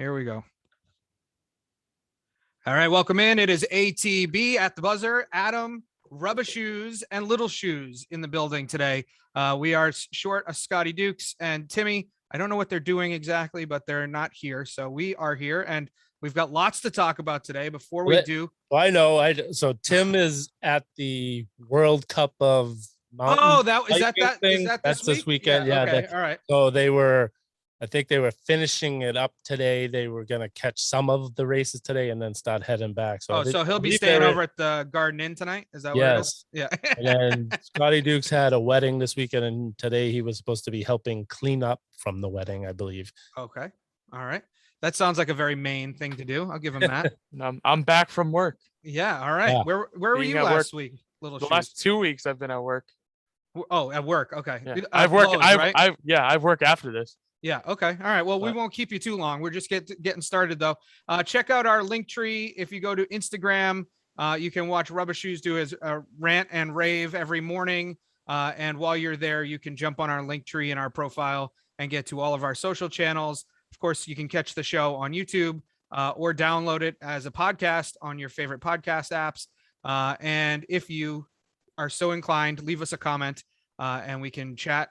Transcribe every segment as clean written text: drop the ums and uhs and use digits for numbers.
Here we go. All right, welcome in. It is ATB at the buzzer. Adam, Rubba Shoes, and Little Shoes in the building today. We are short of Scotty Dukes and Timmy. I don't know what they're doing exactly, but they're not here. So we are here, and we've got lots to talk about today. Before we do, well, I know. So Tim is at the World Cup of mountain. Oh, is that thing. That's this weekend. Yeah. Okay. All right. So I think they were finishing it up today. They were going to catch some of the races today and then start heading back. So he'll be staying over at the Garden Inn tonight. Is that what it is? Yeah. And then Scotty Dukes had a wedding this weekend, and today he was supposed to be helping clean up from the wedding, I believe. Okay. All right. That sounds like a very Maine thing to do. I'll give him that. I'm back from work. Yeah. All right. Yeah. Where were you last week? The last 2 weeks I've been at work. Oh, at work. Okay. Yeah. I've work after this. Yeah. Okay. All right. Well, we won't keep you too long. We're just getting started though. Check out our link tree. If you go to Instagram, you can watch Rubba Shoes do his rant and rave every morning. And while you're there, you can jump on our link tree in our profile and get to all of our social channels. Of course, you can catch the show on YouTube or download it as a podcast on your favorite podcast apps. And if you are so inclined, leave us a comment. And we can chat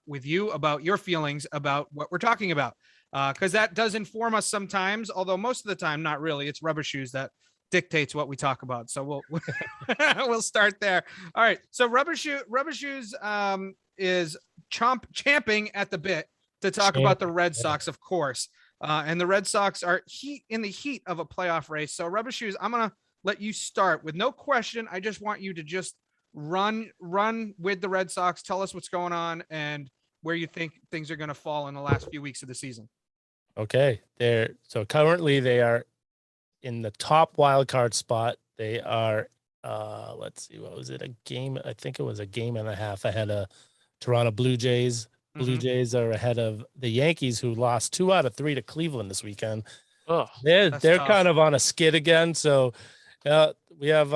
with you about your feelings about what we're talking about, because that does inform us sometimes, although most of the time, not really. It's Rubber Shoes that dictates what we talk about. So we'll start there. All right. So Rubber Shoes is champing at the bit to talk about the Red Sox, of course. And the Red Sox are in the heat of a playoff race. So Rubber Shoes, I'm going to let you start with no question. I just want you to just run with the Red Sox. Tell us what's going on and where you think things are going to fall in the last few weeks of the season. Okay. So currently they are in the top wild card spot. They are, let's see, what was it? A game. I think it was a game and a half ahead of Toronto Blue Jays. Blue Jays are ahead of the Yankees, who lost 2 out of 3 to Cleveland this weekend. Oh, they're kind of on a skid again. So we have,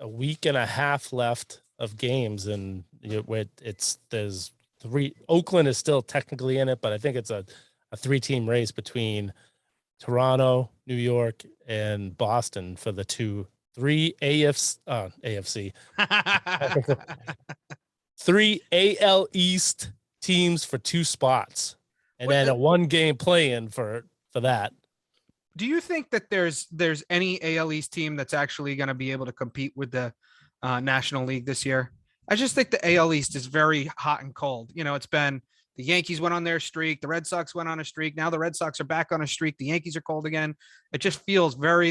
a week and a half left of games, and there's 3. Oakland is still technically in it, but I think it's a 3-team race between Toronto, New York, and Boston for the 3 AFC 3 AL East teams for 2 spots, and then a 1-game play-in for that. Do you think that there's any AL East team that's actually going to be able to compete with the National League this year? I just think the AL East is very hot and cold. You know, it's been the Yankees went on their streak. The Red Sox went on a streak. Now the Red Sox are back on a streak. The Yankees are cold again. It just feels very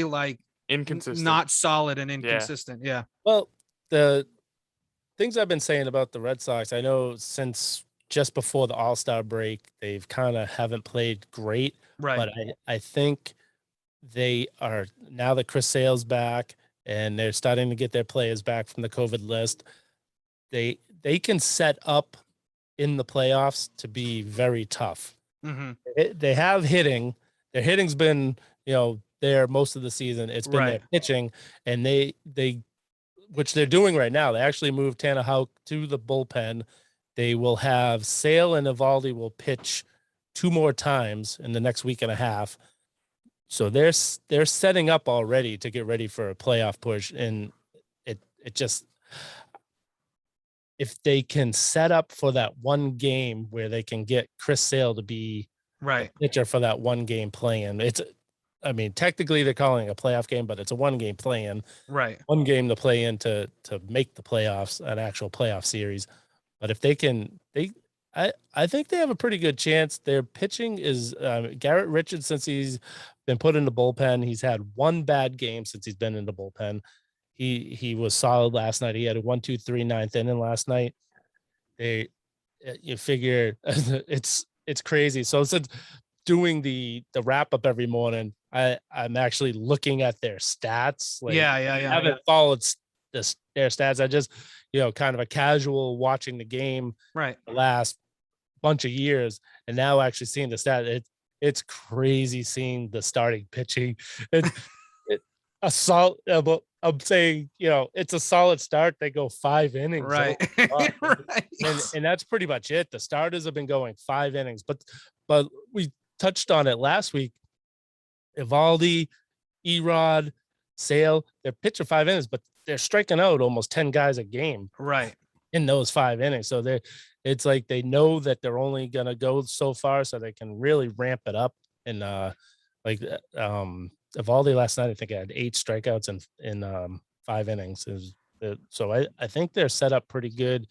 inconsistent, not solid and inconsistent. Yeah. Well, the things I've been saying about the Red Sox, I know since just before the All-Star break, they've kind of haven't played great. Right. But I think they are, now that Chris Sale's back and they're starting to get their players back from the COVID list, they can set up in the playoffs to be very tough. They have hitting. Their hitting's been, there most of the season. It's been their pitching, and they which they're doing right now. They actually moved Tanner Houck to the bullpen. They will have Sale and Evaldi will pitch 2 more times in the next week and a half. So they're setting up already to get ready for a playoff push, and it just, if they can set up for that 1 game where they can get Chris Sale to be the pitcher for that 1 game play-in. Technically they're calling it a playoff game, but it's a 1 game play-in. Right. 1 game to play in to make the playoffs, an actual playoff series. But if they can, I think they have a pretty good chance. Their pitching is Garrett Richards, since he's been put in the bullpen. He's had 1 bad game since he's been in the bullpen. He was solid last night. He had a 1-2-3 9th inning last night. You figure it's crazy. So since doing the wrap up every morning, I'm actually looking at their stats. I haven't followed their stats. I just kind of a casual watching the game the last bunch of years, and now actually seeing the stat. It's crazy seeing the starting pitching. A solid. I'm saying, it's a solid start. They go 5 innings. Right. And that's pretty much it. The starters have been going 5 innings, but touched on it last week. Evaldi, Erod, Sale, they're pitching 5 innings, but they're striking out almost 10 guys a game. Right. In those 5 innings. So it's like they know that they're only gonna go so far, so they can really ramp it up. And Evaldi last night, I think, had 8 strikeouts in 5 innings. So I think they're set up pretty good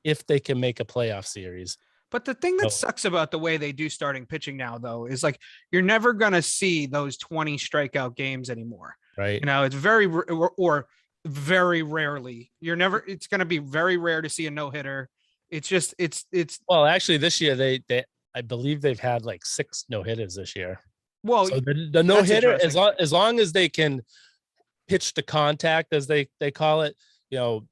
if they can make a playoff series. But the thing that sucks about the way they do starting pitching now, though, is like you're never going to see those 20 strikeout games anymore. Right. You know, it's very very rarely. It's going to be very rare to see a no hitter. It's just, it's. Well, actually, this year I believe they've had like 6 no hitters this year. Well, so the no hitter, as long as they can pitch to contact, as they call it, you know,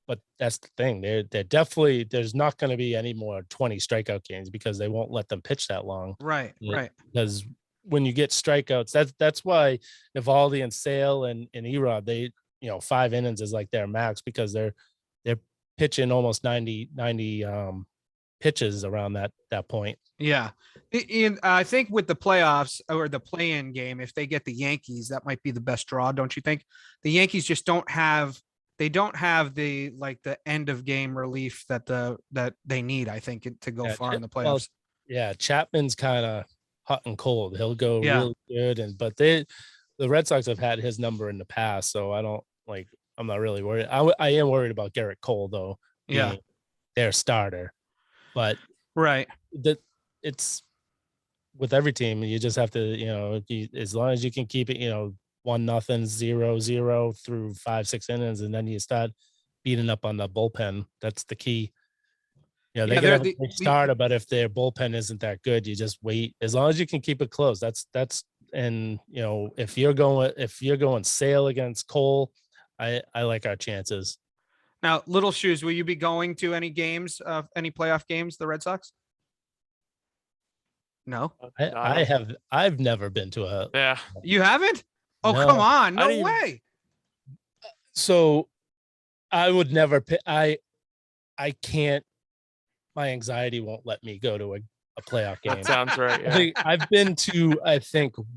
but that's the thing. They're definitely, there's not going to be any more 20 strikeout games because they won't let them pitch that long. Right. Right. Because when you get strikeouts, that's why Evaldi and Sale and Erod, they, 5 innings is like their max because they're pitching almost 90 pitches around that point. Yeah. And I think with the playoffs or the play-in game, if they get the Yankees, that might be the best draw. Don't you think? The Yankees just don't have the end of game relief that they need, I think, to go far in the playoffs. Well, Chapman's kind of hot and cold. He'll go really good. But the Red Sox have had his number in the past. So I'm not really worried. I am worried about Garrett Cole though. Yeah. Their starter, but right. It's with every team. You just have to, as long as you can keep it, 1-0, 0-0 through 5-6 innings, and then you start beating up on the bullpen. That's the key. They can have a starter, but if their bullpen isn't that good, you just wait. As long as you can keep it close, that's and if you're going Sale against Cole, I like our chances. Now, Little Shoes, will you be going to any games, any playoff games, the Red Sox? No, I've never been to a. Yeah, you haven't? Oh, no. Come on. No way. So I would never pick. I can't, my anxiety won't let me go to a playoff game. That sounds right. Yeah. I've been to,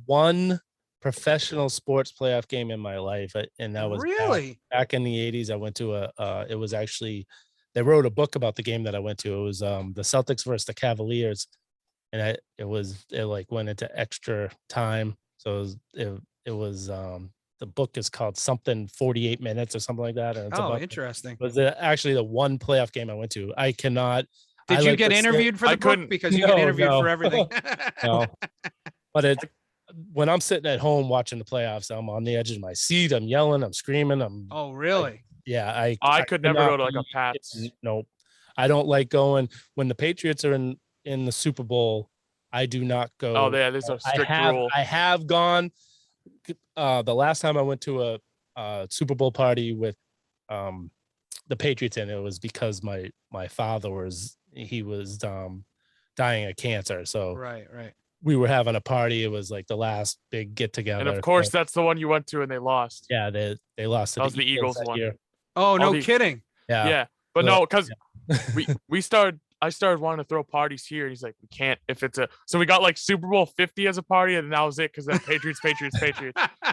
one professional sports playoff game in my life. And that was really back in the 80s. I went to it was actually, they wrote a book about the game that I went to. It was the Celtics versus the Cavaliers. And it went into extra time. So it was the book is called something 48 minutes or something like that. And it's interesting. It was actually the one playoff game I went to. I cannot. Did you get interviewed for the book? Because you get interviewed for everything. No. But when I'm sitting at home watching the playoffs, I'm on the edge of my seat. I'm yelling. I'm screaming. Oh, really? I could never go to like a Pats. Nope. I don't like going when the Patriots are in the Super Bowl. I do not go. Oh, yeah. There's a strict rule. I have gone. The last time I went to a Super Bowl party with the Patriots, and it was because my father was dying of cancer. So right. We were having a party. It was like the last big get together. And of course, that's the one you went to, and they lost. Yeah, they lost. That was the Eagles one. Year. Oh, no kidding. Yeah. But no, because I started wanting to throw parties here. And he's like, we can't if it's so we got like Super Bowl 50 as a party, and that was it because then Patriots.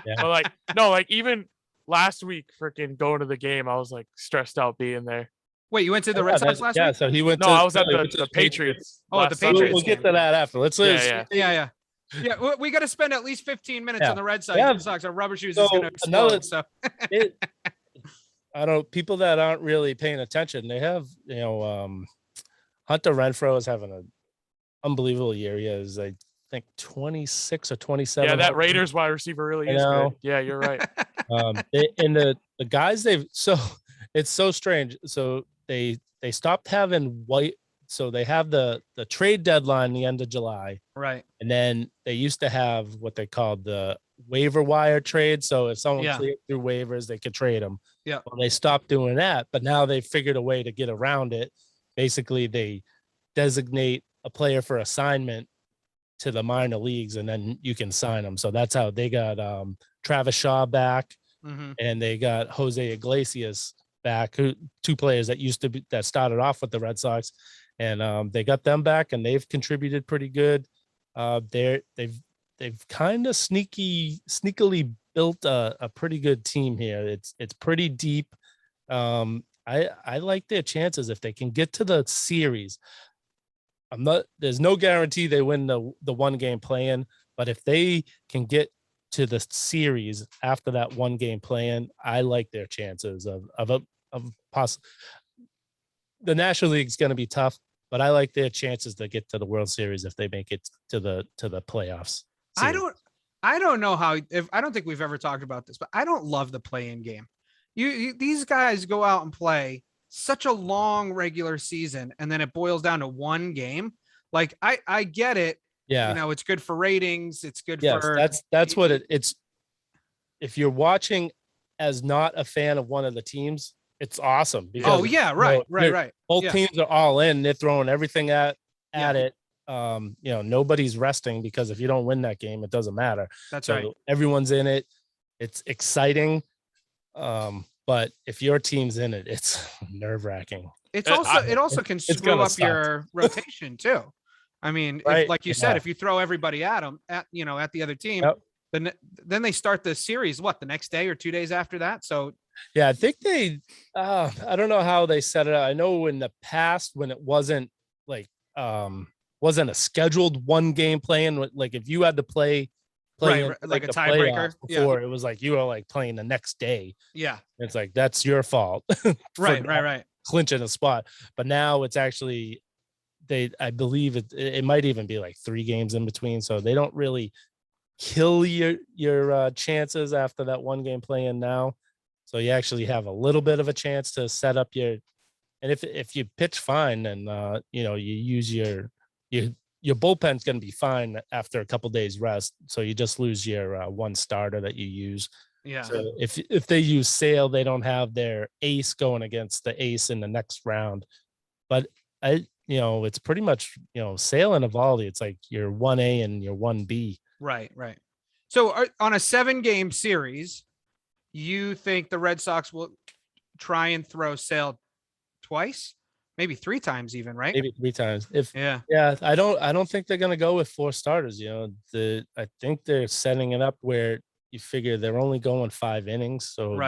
Yeah. But no, even last week, freaking going to the game, I was like stressed out being there. Wait, you went to the Red Sox last week? Yeah, so he went. No, I was at the Patriots. Oh, the Patriots. We'll get to that after. Let's. Yeah. We got to spend at least 15 minutes on the Red Sox. Red Sox. Our Rubber Shoes is going to explode. I don't. People that aren't really paying attention, they have Hunter Renfroe is having an unbelievable year. He is, I think, 26 or 27. Yeah, that Raiders wide receiver really is good. Yeah, you're right. And the guys it's so strange. So they stopped having white. So they have the trade deadline the end of July. Right. And then they used to have what they called the waiver wire trade. So if someone cleared through waivers, they could trade them. Yeah. Well, they stopped doing that, but now they figured a way to get around it. Basically, they designate a player for assignment to the minor leagues, and then you can sign them. So that's how they got Travis Shaw back, and they got Jose Iglesias back, two players that started off with the Red Sox, and they got them back, and they've contributed pretty good. They've kind of sneakily built a pretty good team here. It's pretty deep. I like their chances if they can get to the series. There's no guarantee they win the one game play-in, but if they can get to the series after that one game play-in, I like their chances of the National League's going to be tough, but I like their chances to get to the World Series if they make it to the playoffs. I don't know how, I don't think we've ever talked about this, but I don't love the play-in game. These guys go out and play such a long regular season, and then it boils down to one game. Like I get it. Yeah. You know, it's good for ratings. It's good for that's what it's. If you're watching as not a fan of one of the teams, it's awesome. Because, right. Both teams are all in. They're throwing everything at it. Nobody's resting, because if you don't win that game, it doesn't matter. That's right. Everyone's in it. It's exciting. But if your team's in it, it's nerve-wracking. It also can screw up your rotation too. I mean, if, like you said, if you throw everybody at them at the other team, then they start the series the next day or 2 days after that. So yeah, I think I don't know how they set it up. I know in the past when it wasn't wasn't a scheduled one game play-in, like if you had to play like a tiebreaker before, it was like you were like playing the next day. Yeah, it's like that's your fault. right. Clinching a spot, but now it's actually I believe it might even be like 3 games in between, so they don't really kill your chances after that one game play-in now. So you actually have a little bit of a chance to set up and if you pitch fine, then you use your bullpen's going to be fine after a couple days rest. So you just lose your one starter that you use. Yeah. So if they use Sale, they don't have their ace going against the ace in the next round. But it's pretty much Sale and Evaldi. It's like your 1A and your 1B. Right. So on a 7-game series, you think the Red Sox will try and throw Sale twice? Maybe 3 times even, right? Maybe 3 times. Yeah. I don't think they're gonna go with 4 starters. I think they're setting it up where you figure they're only going 5 innings. So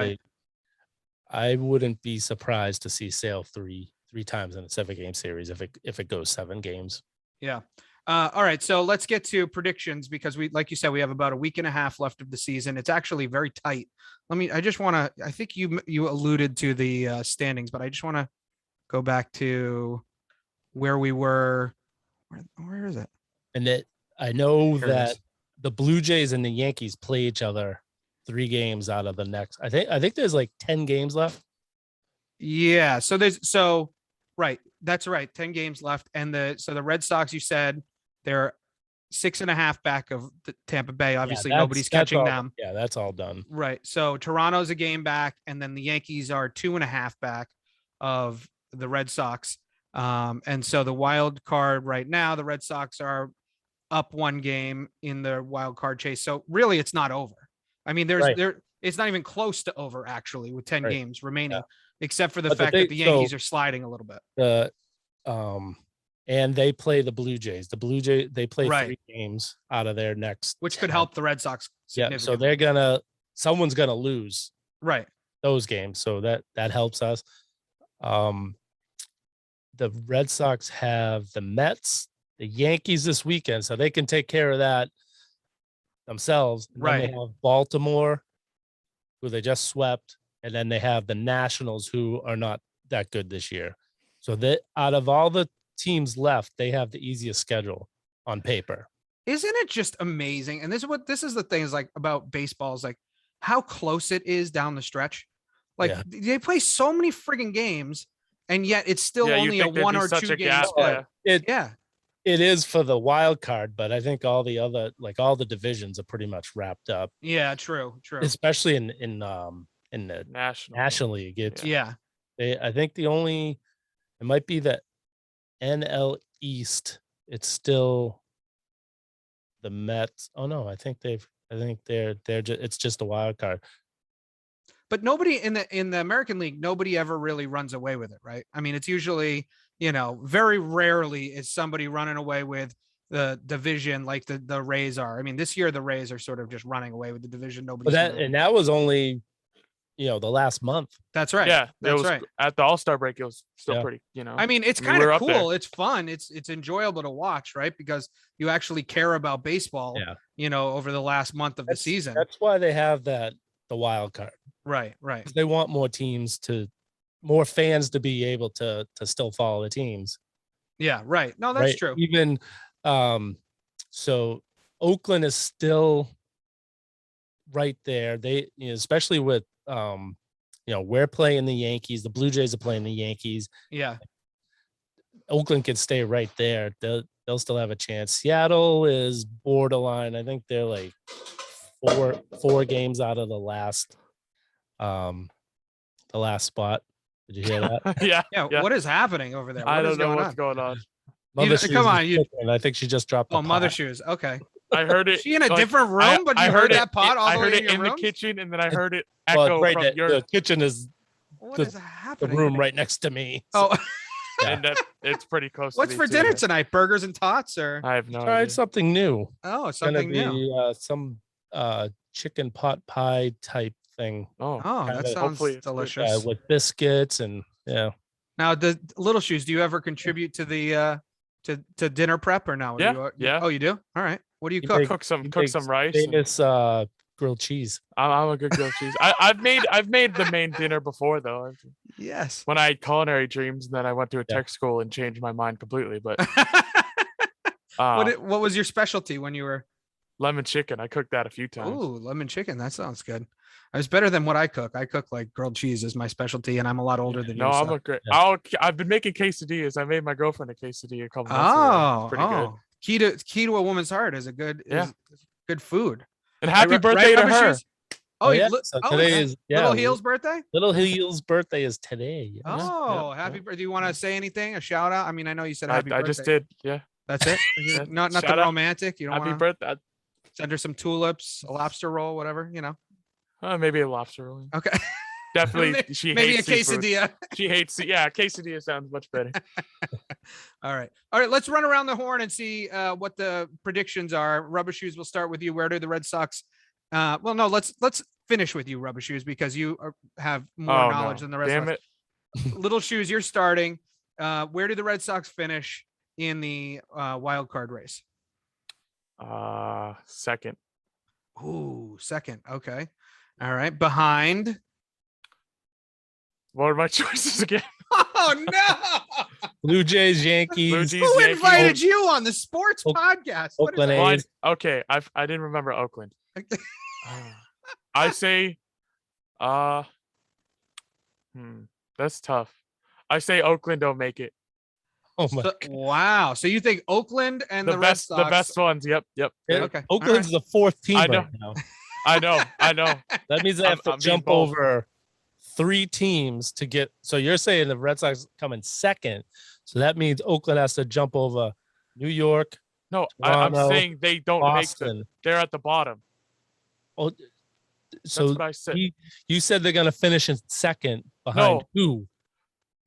I wouldn't be surprised to see Sale three times in a 7-game series if it goes 7 games. Yeah. All right. So let's get to predictions, because like you said, we have about a week and a half left of the season. It's actually very tight. I think you alluded to the standings, but I just want to go back to where we were. Where is it? And that I know that the Blue Jays and the Yankees play each other 3 games out of the next. I think there's like 10 games left. Yeah. Right. That's right. 10 games left. And the Red Sox, you said they're 6.5 back of the Tampa Bay. Obviously, nobody's catching them. Yeah, that's all done. Right. So Toronto's a game back, and then the Yankees are 2.5 back of the Red Sox. And so the wild card right now, the Red Sox are up 1 game in the wild card chase. So really, it's not over. I mean, it's not even close to over, actually, with 10 games remaining, except for the fact that the Yankees are sliding a little bit. And they play the Blue Jays. The Blue Jays, they play 3 games out of their next, which could help the Red Sox. Yeah, so someone's gonna lose those games, so that helps us. The Red Sox have the Mets, the Yankees this weekend, so they can take care of that themselves. And then they have Baltimore, who they just swept, and then they have the Nationals, who are not that good this year. So that out of all the teams left, they have the easiest schedule on paper. Isn't it just amazing? And this is the thing is like about baseball is like how close it is down the stretch. Like they play so many friggin' games, and yet it's still only a 1 or 2 game split. It is for the wild card, but I think all the other, like all the divisions are pretty much wrapped up. Yeah, true. Especially in the National League. I think it might be the NL East. It's still the Mets. Oh no, I think it's just a wild card. But nobody in the American League, nobody ever really runs away with it, right? I mean, it's usually, very rarely is somebody running away with the division like the Rays are. I mean, this year the Rays are sort of just running away with the division. But Nobody's that was only, the last month. That's right. Yeah, that's it was right. At the All-Star break. It was still Yeah. pretty. I mean, it's we kind were of up there. cool. It's fun. It's enjoyable to watch, right? Because you actually care about baseball. Yeah. Over the last month of the season. That's why they have the wild card. Right. 'Cause they want more fans to be able to still follow the teams. Yeah. Right. No, that's true. Even so Oakland is still right there. They, especially with we're playing the Yankees, the Blue Jays are playing the Yankees. Yeah. Oakland can stay right there. They'll still have a chance. Seattle is borderline. I think they're like four games out of the last spot. Did you hear that? Yeah. What is happening over there? I What is don't know going what's going on. Mother Come Shoes on, is cooking. I think she just dropped the Mother pot. Shoes. Okay. I heard it. Is she in a like, different room, but you heard that pot all I the heard way it in in your the rooms? kitchen, and then I heard it Well, echo right, from your. the kitchen is What the- is the happening? room right next to me. Oh, And it's pretty close. what's to for me dinner too. tonight? Burgers and tots, or I have no Tried idea. something new. oh, It's gonna something new? be some chicken pot pie type thing. Oh, Oh, that kinda- sounds hopefully it's good. delicious. With biscuits and Now, the Little Shoes, do you ever contribute to the to dinner prep or no? Yeah, yeah. Oh, you do? All right. What do you You cook? make- cook some makes rice. and- famous grilled cheese. I'm a good grilled cheese. I've made the main dinner before though. Yes. When I had culinary dreams, and then I went to a Yeah. tech school and changed my mind completely. But What was your specialty when you were? lemon chicken, I cooked that a few times. Ooh, lemon chicken. That sounds good. It's better than what I cook. I cook like grilled cheese is my specialty, and I'm a lot older than No, you. I'm so- a great. Yeah. I've been making quesadillas. I made my girlfriend a quesadilla a couple months ago. It's pretty good. Key to a woman's heart is a good Yeah. is good food. And happy Right, birthday to Rubber her. Shoes? Oh, yeah. li- So oh, today it's is Little Heel's birthday. Little Heel's birthday is today. Yes. Oh, yeah, happy yeah. birthday! Do you want to say anything? A shout out? I mean, I know you said happy I birthday. just did. Yeah. That's it. Yeah. Not Shout the out. romantic. You don't Happy want to birthday. send her some tulips, a lobster roll, whatever. Maybe a lobster roll. Okay. Definitely. She Maybe a hates seafood. quesadilla. She hates. Yeah, quesadilla sounds much better. All right. Let's run around the horn and see what the predictions are. Rubber Shoes, we'll start with you. Where do the Red Sox? Well, no, let's finish with you, Rubber Shoes, because you have more Oh, knowledge no. than the rest Damn of us. it. Little Shoes, you're starting. Where do the Red Sox finish in the wild card race? Second. Ooh, second. Okay. All right. Behind. What are my choices again? Oh no! Blue Jays, Yankees. Blue Jays, Who Yankees. invited you on the sports Oak- podcast? What is Oakland that? Well, A's. okay, I didn't remember Oakland. I say, that's tough. I say Oakland don't make it. Oh my! Wow. So you think Oakland and the Red best, Sox? the best ones. Yep. Yeah, Okay. Oakland's the fourth team I know. right now. I know. That means they have to I'm being jump bold. over 3 teams to get. So you're saying the Red Sox come in second. So that means Oakland has to jump over New York, No, I'm Toronto, saying they don't make them. Boston. They're at the bottom. Oh, That's so what I said. you said they're going to finish in second behind who?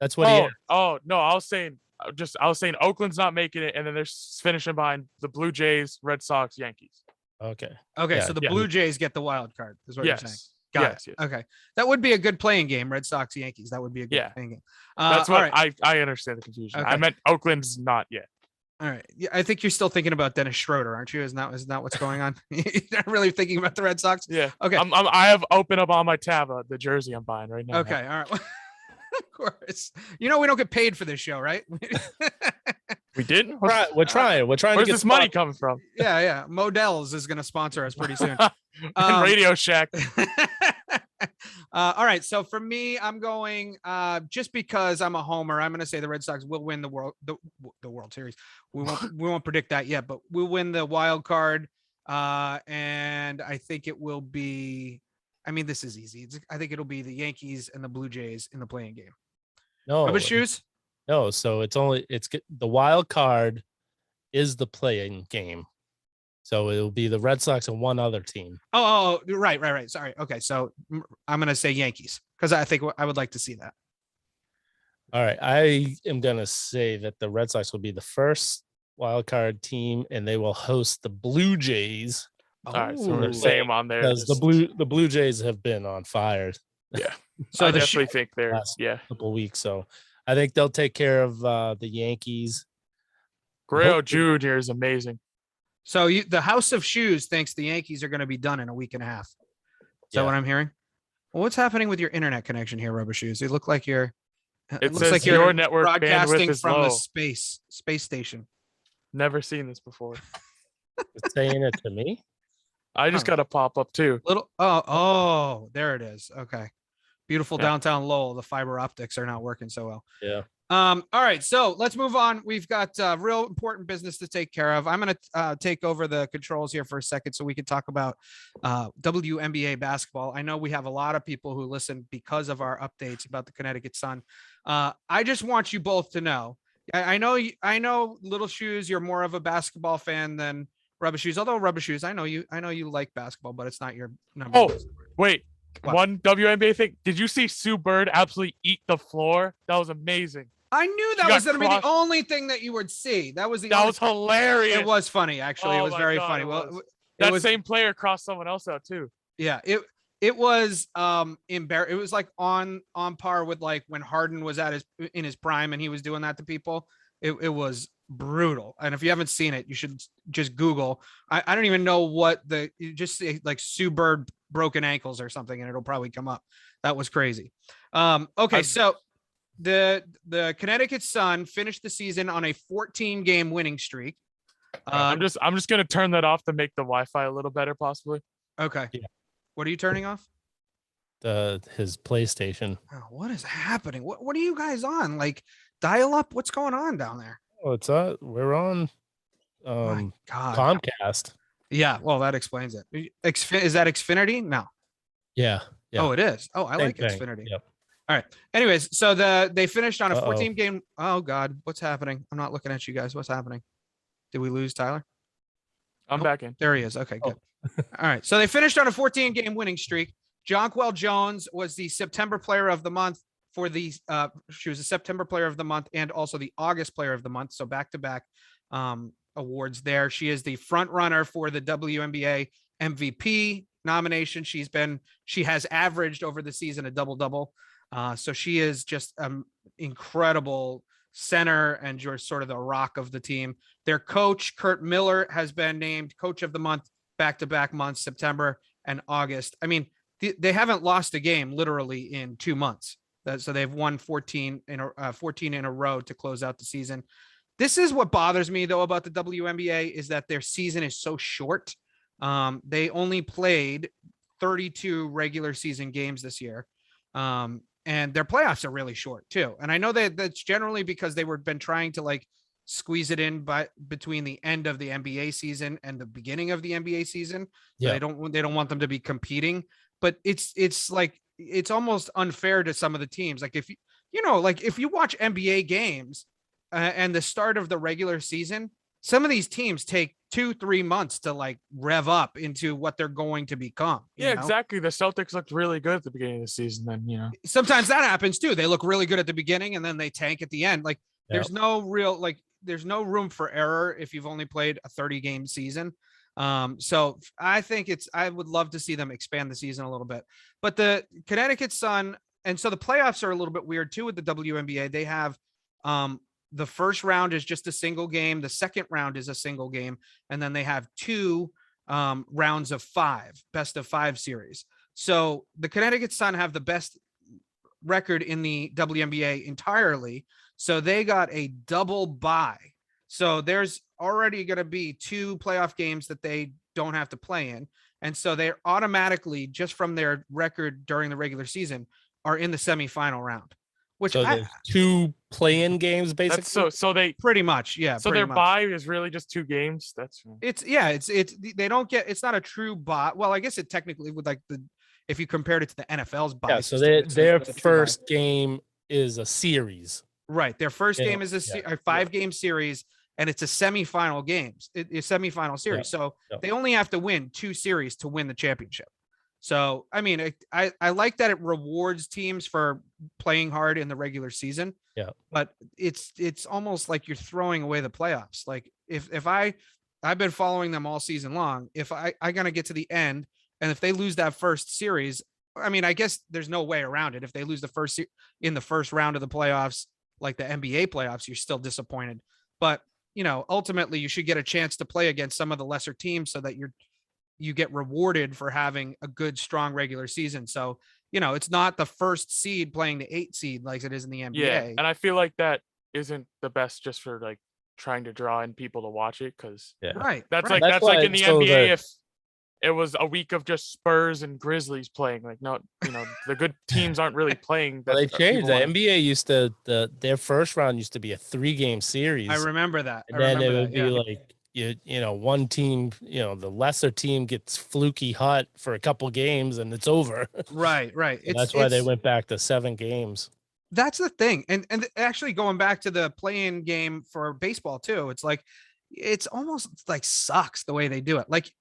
That's what he asked. No, I was saying Oakland's not making it, and then they're finishing behind the Blue Jays, Red Sox, Yankees. Okay. Okay. Yeah, So the yeah. Blue Jays get the wild card, is what you're saying. Yes. Got yes, it. yes. Okay. That would be a good playing game, Red Sox Yankees. That would be a good Yeah. playing game. That's all what right. I understand the confusion. Okay. I meant Oakland's not yet. All right. Yeah, I think you're still thinking about Dennis Schroeder, aren't you? Isn't that what's going on? You're not really thinking about the Red Sox? Yeah. Okay. I have opened up on my tab the jersey I'm buying right now. Okay. All right. Of course. We don't get paid for this show, right? We didn't. We're trying. We're trying to Where's get this money spot- coming from? Yeah. Models is going to sponsor us pretty soon. And Radio Shack. All right. So for me, I'm going just because I'm a homer. I'm going to say the Red Sox will win the World Series. We won't predict that yet, but we'll win the wild card. And I think it will be. I mean, this is easy. I think it'll be the Yankees and the Blue Jays in the playing game. No. Rubber Shoes. No. So it's the wild card is the playing game. So it'll be the Red Sox and one other team. Oh, right. Sorry. Okay. So I'm going to say Yankees because I think I would like to see that. All right. I am going to say that the Red Sox will be the first wild card team, and they will host the Blue Jays. All right, so we're Oh. same on there. Because the Blue Jays have been on fire. Yeah. So I the definitely think they're last yeah. couple weeks. So I think they'll take care of the Yankees. Guerrero Hopefully- Jr. is amazing. So the House of Shoes thinks the Yankees are going to be done in a week and a half. Is that Yeah. what I'm hearing? Well, what's happening with your internet connection here, Rubber Shoes? You look like you're. It looks says like you're your network bandwidth broadcasting is from low. the space station. Never seen this before. It's saying it to me. I just Huh. got a pop up too. Oh, there it is. Okay. Beautiful Yeah. downtown Lowell. The fiber optics are not working so well. Yeah. All right, so let's move on. We've got real important business to take care of. I'm going to take over the controls here for a second so we can talk about WNBA basketball. I know we have a lot of people who listen because of our updates about the Connecticut Sun. I just want you both to know. I know, Little Shoes, you're more of a basketball fan than Rubber Shoes. Although Rubber Shoes, I know you like basketball, but it's not your number. Oh, one. wait. What? One WNBA thing. Did you see Sue Bird absolutely eat the floor? That was amazing. I knew She that got was going to be the crushed. only thing that you would see. That was the That only was hilarious. It was funny, actually. It Oh was my very God, funny. it Well, was. it That was same player crossed someone else out too. yeah. It was It was like on par with like when Harden was in his prime and he was doing that to people. It was brutal. And if you haven't seen it, you should just Google. I don't even know what you just say like Sue Bird broken ankles or something, and it'll probably come up. That was crazy. Okay, so the Connecticut Sun finished the season on a 14-game winning streak. I'm just gonna turn that off to make the Wi-Fi a little better, possibly. Okay. Yeah. What are you turning off? His PlayStation. Oh, what is happening? What are you guys on? Like dial up? What's going on down there? Oh, it's we're on My God. Comcast. Yeah. Well, that explains it. Is that Xfinity? No. Yeah. Yeah. Oh, it is. Oh, I Same like thing. Xfinity. Yep. All right. Anyways, so they finished on a Uh-oh. 14-game. Oh God, what's happening? I'm not looking at you guys. What's happening? Did we lose Tyler? I'm Nope. back in. There he is. Okay, good. All right. So they finished on a 14-game winning streak. Jonquel Jones was the September Player of the Month for the. She was the September Player of the Month and also the August Player of the Month. So back-to-back awards there. She is the front runner for the WNBA MVP nomination. She has averaged over the season a double-double. So she is just incredible center and you're sort of the rock of the team. Their coach, Kurt Miller, has been named Coach of the Month back-to-back months, September and August. I mean, they haven't lost a game literally in 2 months. So they've won 14 in a row to close out the season. This is what bothers me, though, about the WNBA is that their season is so short. They only played 32 regular season games this year. And their playoffs are really short too. And I know that's generally because been trying to like squeeze it in between the end of the NBA season and the beginning of the NBA season. Yeah. They don't want them to be competing, but it's like, it's almost unfair to some of the teams. Like if you watch NBA games and the start of the regular season, some of these teams take 2-3 months to like rev up into what they're going to become. Yeah, you know? exactly. The Celtics looked really good at the beginning of the season. Then Sometimes that happens too. They look really good at the beginning and then they tank at the end. Like there's no room for error if you've only played a 30-game season. So I think I would love to see them expand the season a little bit, but the Connecticut Sun, and so the playoffs are a little bit weird too with the WNBA. They have, the first round is just a single game. The second round is a single game. And then they have 2 rounds of 5, best of 5 series. So the Connecticut Sun have the best record in the WNBA entirely. So they got a double bye. So there's already going to be 2 playoff games that they don't have to play in. And so they're automatically, just from their record during the regular season, are in the semifinal round. Which So there's 2 play-in games basically. that's so they pretty much, yeah. so pretty their much. bye is really just 2 games. That's It's they don't get, it's not a true bye. Well, I guess it technically would, like, if you compared it to the NFL's bye. Yeah, so system, their it's a true bye. first game is a series. Right. Their first Yeah, game is a 5-game series, and it's a semifinal games. It's semifinal series. So they only have to win 2 series to win the championship. So, I mean, I like that it rewards teams for playing hard in the regular season. Yeah. But it's almost like you're throwing away the playoffs. Like I've been following them all season long. If I gonna get to the end, and if they lose that first series, I mean, I guess there's no way around it. If they lose in the first round of the playoffs, like the NBA playoffs, you're still disappointed. But ultimately, you should get a chance to play against some of the lesser teams so that you get rewarded for having a good, strong regular season. So it's not the first seed playing the 8 seed like it is in the NBA. Yeah, and I feel like that isn't the best just for like trying to draw in people to watch it, because right, that's right. that's like in the NBA if it was a week of just Spurs and Grizzlies playing, like no, the good teams aren't really playing. Well, they changed. The NBA used to their first round used to be a 3-game series. I remember that. And then it would be like one team, the lesser team gets fluky hot for a couple games and it's over. Right. That's why they went back to 7 games. That's the thing. And actually going back to the play-in game for baseball too, it's like, it's almost like sucks the way they do it. Like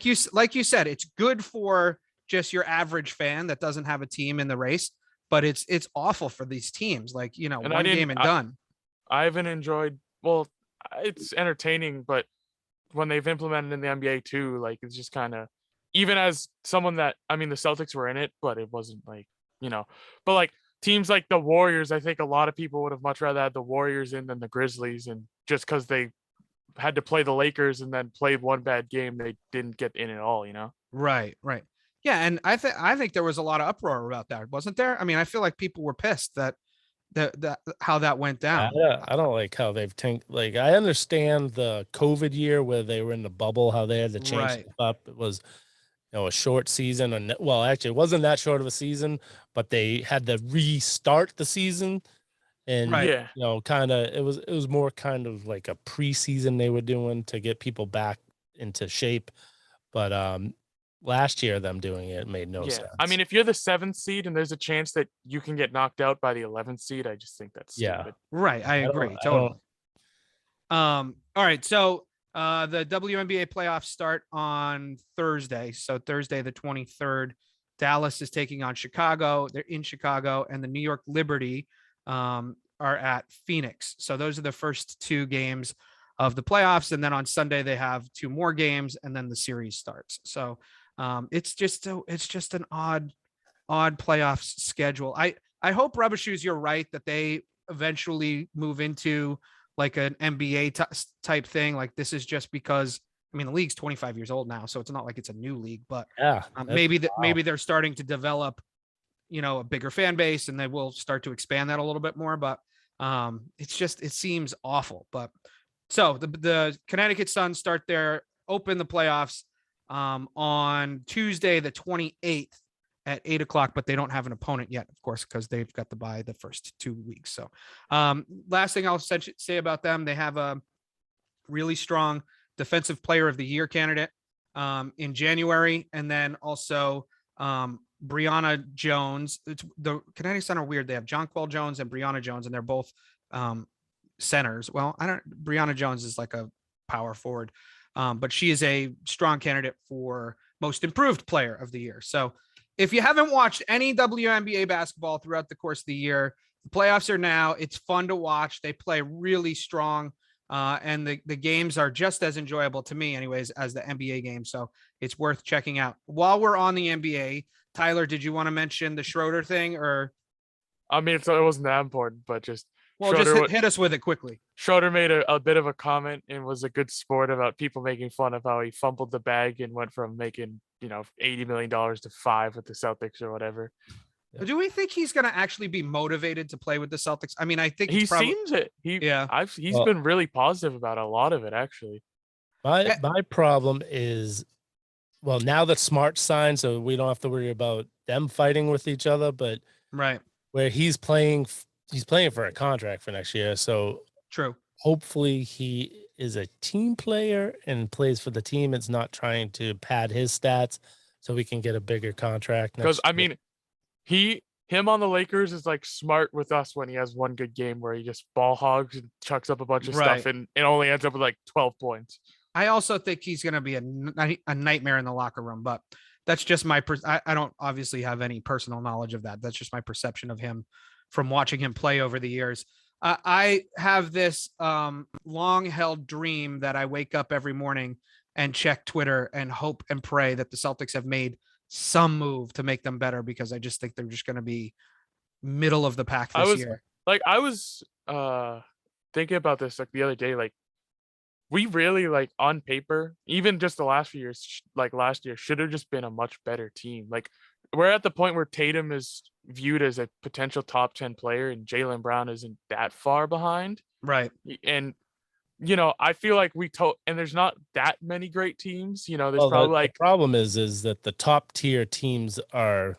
you said, it's good for just your average fan that doesn't have a team in the race, but it's awful for these teams. Like, one game and done. I haven't enjoyed, well, it's entertaining, but when they've implemented in the NBA too, like it's just kind of, even as someone that, I mean, the Celtics were in it, but it wasn't like, but like teams like the Warriors, I think a lot of people would have much rather had the Warriors in than the Grizzlies. And just because they had to play the Lakers and then played one bad game, they didn't get in at all, Right. Yeah. And I think there was a lot of uproar about that, wasn't there? I mean, I feel like people were pissed that how that went down. I don't like how they've like, I understand the COVID year where they were in the bubble, how they had to change stuff up. It was, a short season, and well, actually it wasn't that short of a season, but they had to restart the season. And kind of it was more kind of like a preseason they were doing to get people back into shape. But last year them doing it made no sense. I mean, if you're the 7th seed and there's a chance that you can get knocked out by the 11th seed, I just think that's stupid. Right. I agree. Totally. All right. So the WNBA playoffs start on Thursday. So Thursday, the 23rd, Dallas is taking on Chicago. They're in Chicago, and the New York Liberty are at Phoenix. So those are the first 2 games of the playoffs. And then on Sunday, they have 2 more games, and then the series starts. So it's just an odd playoff schedule. I hope, Rubba Shoes, you're right, that they eventually move into like an NBA type thing. Like this is just because, I mean, the league's 25 years old now, so it's not like it's a new league, but maybe they're starting to develop, a bigger fan base, and they will start to expand that a little bit more. But it seems awful. But so the Connecticut Sun open the playoffs on Tuesday, the 28th at 8:00, but they don't have an opponent yet, of course, because they've got to bye the first 2 weeks. So last thing I'll say about them, they have a really strong defensive player of the year candidate in January. And then also Brianna Jones. The Connecticut Sun are weird. They have Jonquel Jones and Brianna Jones, and they're both centers. Well, Brianna Jones is like a power forward, but she is a strong candidate for most improved player of the year. So if you haven't watched any WNBA basketball throughout the course of the year, the playoffs are now. It's fun to watch. They play really strong, and the games are just as enjoyable to me anyways as the NBA games. So it's worth checking out. While we're on the NBA, Tyler, did you want to mention the Schroeder thing? Or I mean, it wasn't that important, but just hit us with it quickly. Schroeder made a bit of a comment and was a good sport about people making fun of how he fumbled the bag and went from making $80 million to 5 with the Celtics or whatever. Do we think he's going to actually be motivated to play with the Celtics? I mean, I think he seems it. He's been really positive about a lot of it, actually. My problem is, well, now that Smart signed, so we don't have to worry about them fighting with each other, but where he's playing for a contract for next year. So true. Hopefully he is a team player and plays for the team. It's not trying to pad his stats so we can get a bigger contract. Because I mean, him on the Lakers is like Smart with us when he has one good game where he just ball hogs and chucks up a bunch of stuff and it only ends up with like 12 points. I also think he's going to be a nightmare in the locker room, but that's just my I don't obviously have any personal knowledge of that. That's just my perception of him from watching him play over the years. I have this long held dream that I wake up every morning and check Twitter and hope and pray that the Celtics have made some move to make them better, because I just think they're just going to be middle of the pack this year. I was thinking about this like the other day. Like, we really, like, on paper, even just the last few years, like last year, should have just been a much better team. Like, we're at the point where Tatum is viewed as a potential top 10 player and Jaylen Brown isn't that far behind. Right. And, I feel like and there's not that many great teams. There's the problem is that the top tier teams have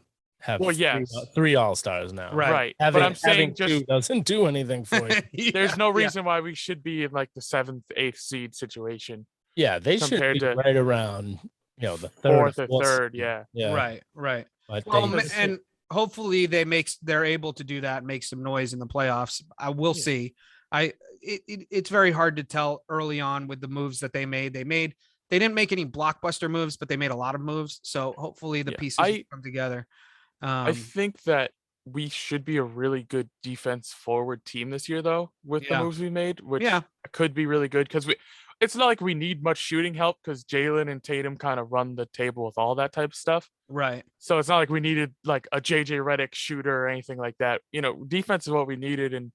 three all-stars now. Right. But I'm saying just two doesn't do anything for you. There's no reason why we should be in like the 7th, 8th seed situation. Yeah, they should be right around, the fourth or third. Yeah. Right. But and hopefully they're able to do that, make some noise in the playoffs. I will see. It's very hard to tell early on with the moves that they made. They didn't make any blockbuster moves, but they made a lot of moves. So hopefully the pieces come together. I think that we should be a really good defense forward team this year, though, with the moves we made, which could be really good, because it's not like we need much shooting help, because Jaylen and Tatum kind of run the table with all that type of stuff. Right. So it's not like we needed like a JJ Redick shooter or anything like that. Defense is what we needed, and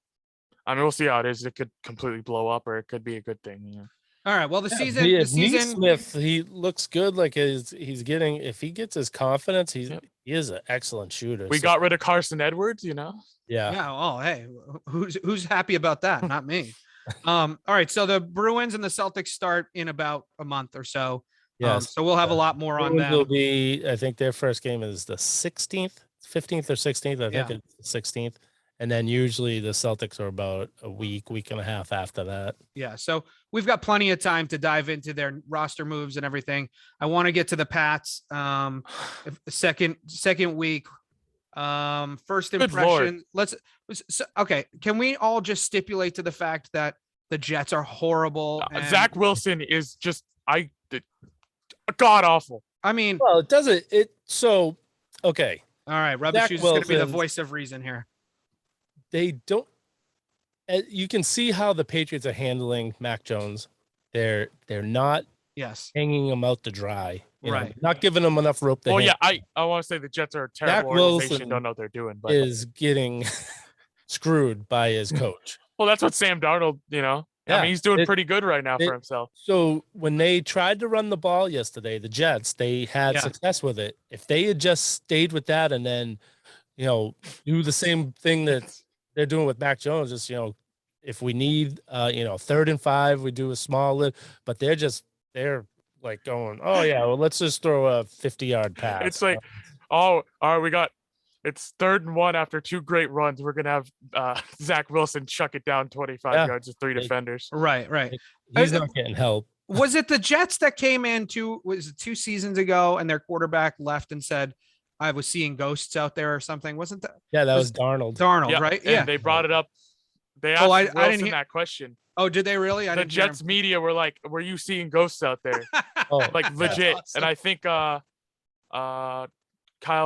I mean, we'll see how it is. It could completely blow up, or it could be a good thing. All right. Well, the season. Smith, he looks good. Like he's getting. If he gets his confidence, he is an excellent shooter. We got rid of Carson Edwards. Yeah. Yeah. Oh, hey, who's happy about that? Not me. All right. So the Bruins and the Celtics start in about a month or so. Yes. So we'll have a lot more on them. Will be. I think their first game is the 16th, 15th or 16th. I think it's the 16th. And then usually the Celtics are about a week and a half after that. Yeah. So we've got plenty of time to dive into their roster moves and everything. I want to get to the Pats. Second week. First impression. Okay. Can we all just stipulate to the fact that the Jets are horrible? Zach Wilson is just god awful. I mean, well, it doesn't. Okay. All right. Rubba Shoes is going to be the voice of reason here. They don't. You can see how the Patriots are handling Mac Jones. They're not hanging him out to dry. Not giving him enough rope to hang. I want to say the Jets are a terrible organization. Don't know what they're doing, but is getting screwed by his coach. Well, that's what Sam Darnold. I mean, he's doing pretty good right now for himself. So when they tried to run the ball yesterday, the Jets, they had success with it. If they had just stayed with that and then, do the same thing that they're doing with Mac Jones, just, if we need, 3rd and 5, we do a small lift, but they're like going, oh yeah, well, let's just throw a 50-yard pass. It's like, all right, it's 3rd and 1 after 2 great runs. We're going to have Zach Wilson chuck it down 25 yards with 3 defenders. Right. He's not getting help. Was it the Jets that came in 2 seasons ago and their quarterback left and said, I was seeing ghosts out there or something? Wasn't that? Yeah, that was Darnold. Darnold, right? And they brought it up. They asked Wilson I didn't hear that question. Oh, did they really? The Jets media were like, were you seeing ghosts out there? Like legit. Awesome. And I think Kyle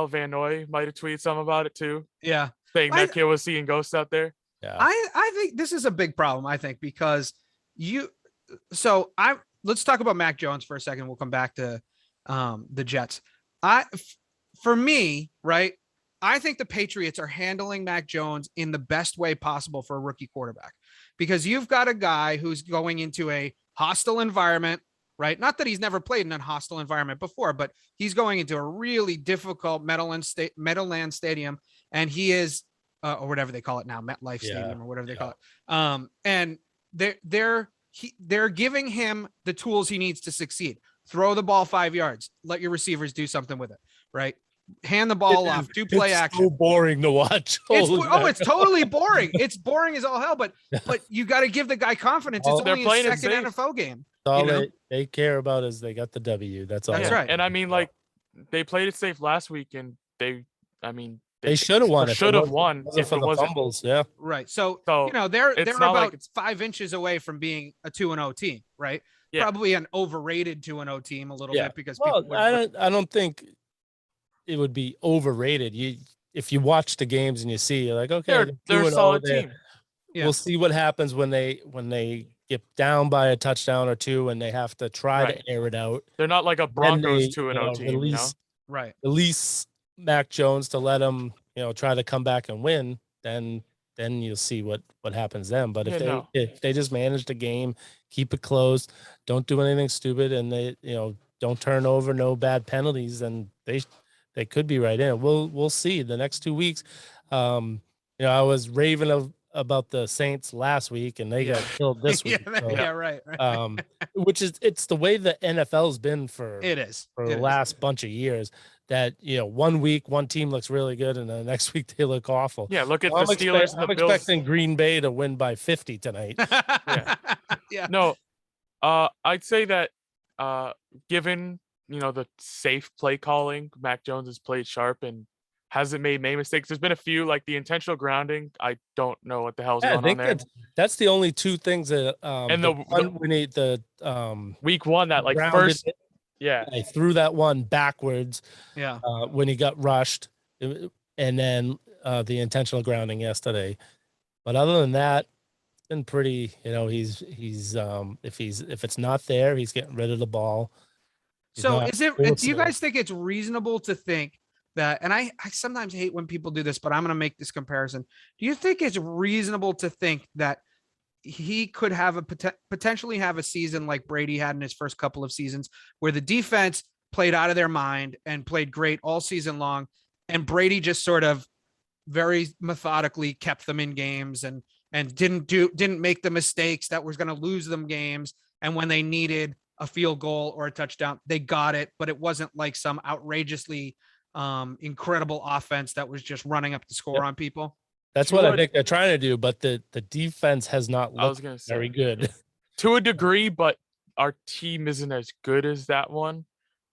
Van Noy might have tweeted something about it too. Yeah. Saying that kid was seeing ghosts out there. Yeah. I think this is a big problem, because let's talk about Mac Jones for a second. We'll come back to the Jets. For me, right, I think the Patriots are handling Mac Jones in the best way possible for a rookie quarterback, because you've got a guy who's going into a hostile environment, right? Not that he's never played in a hostile environment before, but he's going into a really difficult Meadowlands Stadium, and he is, or whatever they call it now, MetLife Stadium or whatever they call it. And they're giving him the tools he needs to succeed. Throw the ball 5 yards. Let your receivers do something with it, right? Hand the ball off. Do play action. So boring to watch. It's totally boring. It's boring as all hell. But you got to give the guy confidence. It's only a second NFL game. All they care about is they got the W. That's all. That's right. And I mean, like, they played it safe last week, and they should have won. Should have won if it wasn't fumbles. Yeah. Right. So they're about 5 inches away from being a 2-0 team, right? Yeah. Probably an overrated 2-0 team a little bit, because I don't think it would be overrated. If you watch the games and you see, you're like, okay, they're a solid team. Yeah. we'll see what happens when they get down by a touchdown or two and they have to try Right. to air it out. They're not like a Then Broncos they, 2-0 team, you know? Right. release Mac Jones to let him, try to come back and win. Then you'll see what happens then. But Yeah, no. if they just manage the game, keep it close, don't do anything stupid, and they don't turn over, no bad penalties, then they could be right in. We'll see the next 2 weeks. I was raving about the Saints last week, and they got killed this week. Yeah, right. Which is it's the way the NFL's been for the last bunch of years. That 1 week one team looks really good, and the next week they look awful. Yeah, look at the Steelers and the Bills. I'm expecting Green Bay to win by 50 tonight. Yeah. No, I'd say that given the safe play calling, Mac Jones has played sharp and hasn't made many mistakes. There's been a few, like the intentional grounding. I don't know what the hell's going on there. That's the only two things that and week one that like first it. Yeah, I threw that one backwards. Yeah, when he got rushed, and then the intentional grounding yesterday. But other than that, it's been pretty. He's if it's not there, he's getting rid of the ball. So do you guys think it's reasonable to think that? And I sometimes hate when people do this, but I'm going to make this comparison. Do you think it's reasonable to think that he could have potentially have a season like Brady had in his first couple of seasons, where the defense played out of their mind and played great all season long, and Brady just sort of very methodically kept them in games and didn't make the mistakes that was going to lose them games, and when they needed a field goal or a touchdown, they got it, but it wasn't like some outrageously incredible offense that was just running up the score on people. That's what I think they're trying to do, but the defense has not looked very good. To a degree, but our team isn't as good as that one.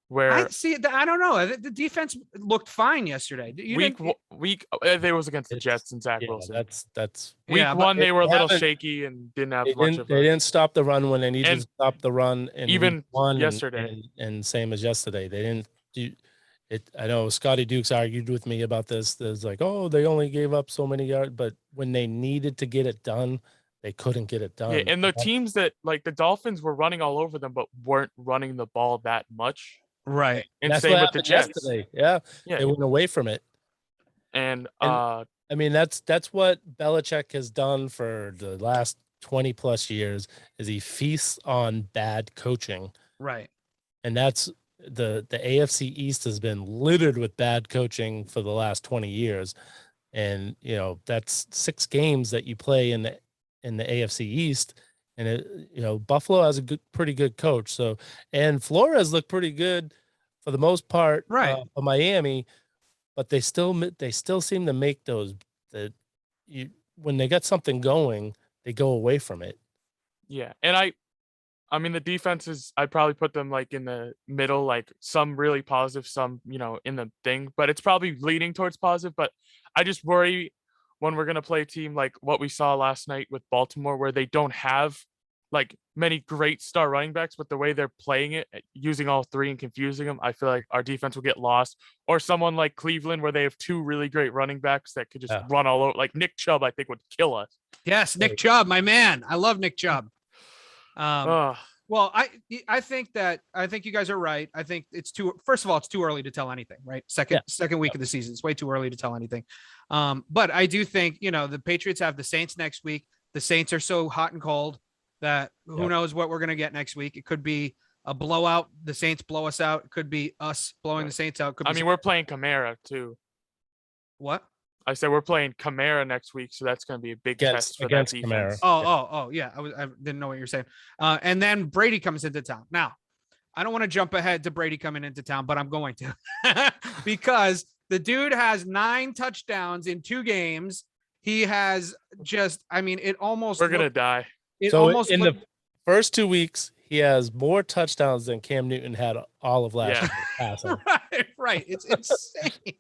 Where I see it, I don't know. The defense looked fine yesterday. They was against the Jets and Zach Wilson. That's week one. They were a little shaky and didn't have much of. They didn't stop the run when they needed to stop the run. And even one yesterday, and same as yesterday, they didn't do it. I know Scotty Dukes argued with me about this. There's like, oh, they only gave up so many yards, but when they needed to get it done, they couldn't get it done. Yeah, and the teams that like the Dolphins were running all over them, but weren't running the ball that much. Right. And same with the Jets. Yesterday. Yeah. They went away from it. And I mean, that's what Belichick has done for the last 20 plus years is he feasts on bad coaching. Right. And that's the AFC East has been littered with bad coaching for the last 20 years. And, that's 6 games that you play in the AFC East. And Buffalo has a pretty good coach. So, and Flores looked pretty good for the most part, right? For Miami, but they still seem to make those when they got something going, they go away from it. Yeah, and I mean the defenses, I'd probably put them like in the middle, like some really positive, some in the thing, but it's probably leaning towards positive. But I just worry when we're gonna play a team like what we saw last night with Baltimore, where they don't have like many great star running backs, but the way they're playing it, using all 3 and confusing them, I feel like our defense will get lost. Or someone like Cleveland, where they have 2 really great running backs that could just run all over. Like Nick Chubb, I think would kill us. Yes, Nick Chubb, my man. I love Nick Chubb. Well, I think you guys are right. I think first of all, it's too early to tell anything, right? Second week of the season. It's way too early to tell anything. But I do think, the Patriots have the Saints next week. The Saints are so hot and cold that who knows what we're going to get next week. It could be a blowout. The Saints blow us out. It could be us blowing the Saints out. We're playing Kamara too. What? I said we're playing Kamara next week, so that's going to be a big test for that defense. Oh, yeah. I didn't know what you're saying. And then Brady comes into town. Now, I don't want to jump ahead to Brady coming into town, but I'm going to because the dude has 9 touchdowns in 2 games. He has just, it almost. We're going to die. The first 2 weeks, he has more touchdowns than Cam Newton had all of last year. Right. It's insane.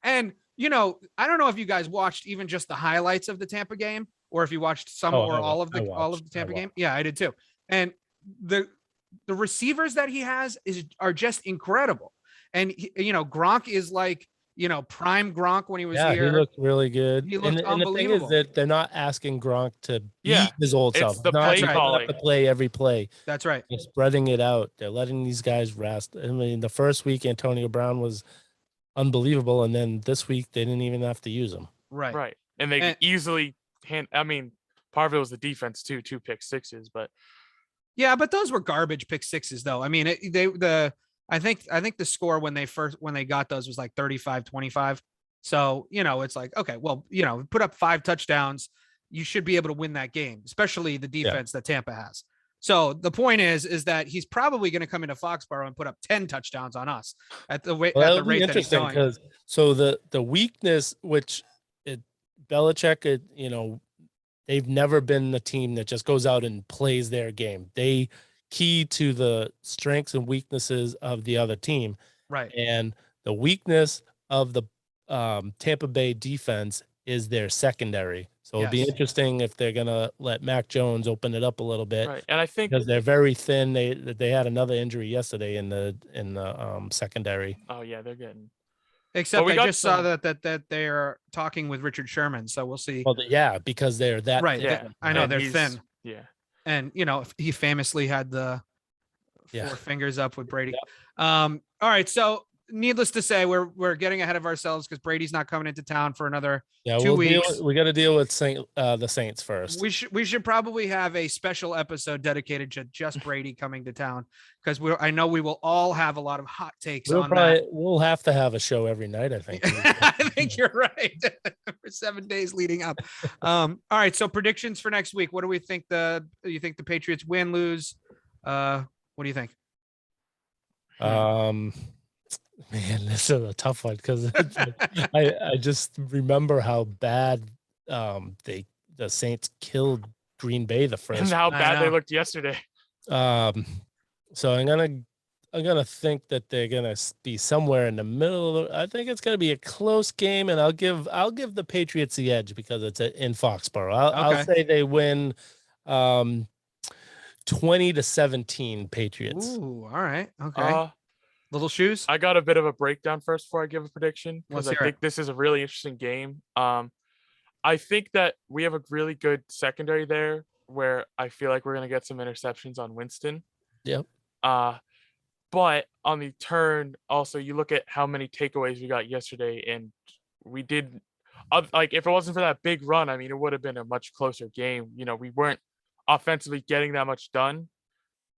And, I don't know if you guys watched even just the highlights of the Tampa game, or if you watched some all of the Tampa game. Yeah, I did too. And the receivers that he has are just incredible. And Gronk is like, prime Gronk when he was Yeah, here. he looked really good. He looked and the thing is unbelievable. that they're not asking Gronk to Yeah, beat his old it's self. the Not play he doesn't calling. have to play every play. That's right. They're spreading it out. They're letting these guys rest. I mean, the first week Antonio Brown was unbelievable, and then this week they didn't even have to use him. Right. Right. And they easily part of it was the defense too, 2 pick sixes, but Yeah, but those were garbage pick sixes, though. I mean, I think the score when they got those was like 35-25. So, it's like, okay, well, put up 5 touchdowns, you should be able to win that game, especially the defense that Tampa has. So the point is that he's probably going to come into Foxborough and put up 10 touchdowns on us at the rate that he's going. Because the weakness, which Belichick, they've never been the team that just goes out and plays their game. They key to the strengths and weaknesses of the other team. Right. And the weakness of the Tampa Bay defense is their secondary. So it'll be interesting if they're going to let Mac Jones open it up a little bit. Right. And I think because they're very thin. They had another injury yesterday in the secondary. Oh yeah, they're getting. Except I just saw that they're talking with Richard Sherman, so we'll see. Well, yeah, because they're that right. thin. Yeah, I know they're thin. Yeah, and he famously had the 4 fingers up with Brady. Yep. All right, so needless to say, we're getting ahead of ourselves because Brady's not coming into town for another 2 weeks. We got to deal with the Saints first. We should probably have a special episode dedicated to just Brady coming to town because I know we will all have a lot of hot takes on that. We'll have to have a show every night, I think. I think you're right for 7 days leading up. All right, so predictions for next week. What do we think? You think the Patriots win, lose? What do you think? Man, this is a tough one because I just remember how bad the Saints killed Green Bay the first. And how bad they looked yesterday. So I'm gonna think that they're gonna be somewhere in the middle. I think it's gonna be a close game, and I'll give the Patriots the edge because it's in Foxborough. I'll say they win 20-17 Patriots. Ooh, all right, okay. Little Shoes. I got a bit of a breakdown first before I give a prediction because I think it. this is a really interesting game. I think that we have a really good secondary there where I feel like we're going to get some interceptions on Winston. Yep. But on the turn, also, you look at how many takeaways we got yesterday, and we did, like, if it wasn't for that big run, I mean, it would have been a much closer game. We weren't offensively getting that much done.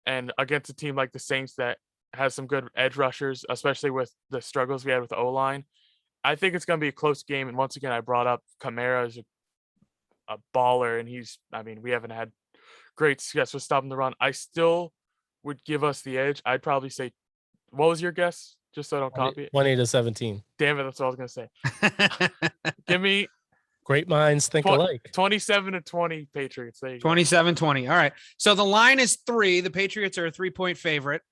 And against a team like the Saints that has some good edge rushers, especially with the struggles we had with the O-line, I think it's going to be a close game. And once again, I brought up Kamara as a baller, and we haven't had great success with stopping the run. I still would give us the edge. I'd probably say, what was your guess? Just so I don't copy it. 20-17. Damn it, that's what I was going to say. Give me great minds think alike. 27-20 Patriots. There you go. 27-20. All right. So the line is 3. The Patriots are a 3-point favorite.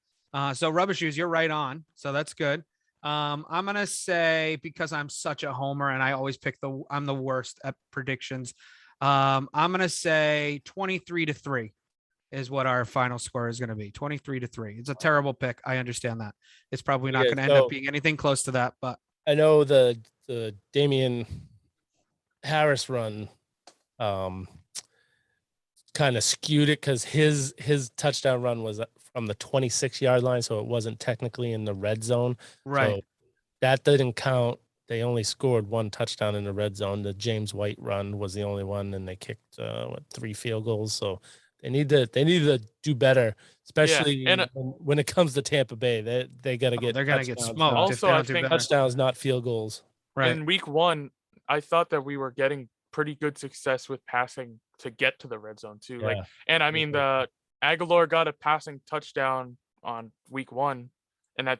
So Rubba Shoes, you're right on. So that's good. I'm going to say, because I'm such a homer and I always I'm the worst at predictions. I'm going to say 23-3 is what our final score is going to be. 23-3. It's a terrible pick. I understand that. It's probably not going to end up being anything close to that, but I know the Damian Harris run kind of skewed it because his touchdown run was from the 26-yard line, so it wasn't technically in the red zone. Right. So that didn't count. They only scored 1 touchdown in the red zone. The James White run was the only one, and they kicked 3 field goals. So they need to do better, especially when it comes to Tampa Bay. They got to get. They're gonna get smoked. Also, I think touchdowns, not field goals. Right. In week 1, I thought that we were getting pretty good success with passing to get to the red zone too. Yeah. The Aguilar got a passing touchdown on week 1, and that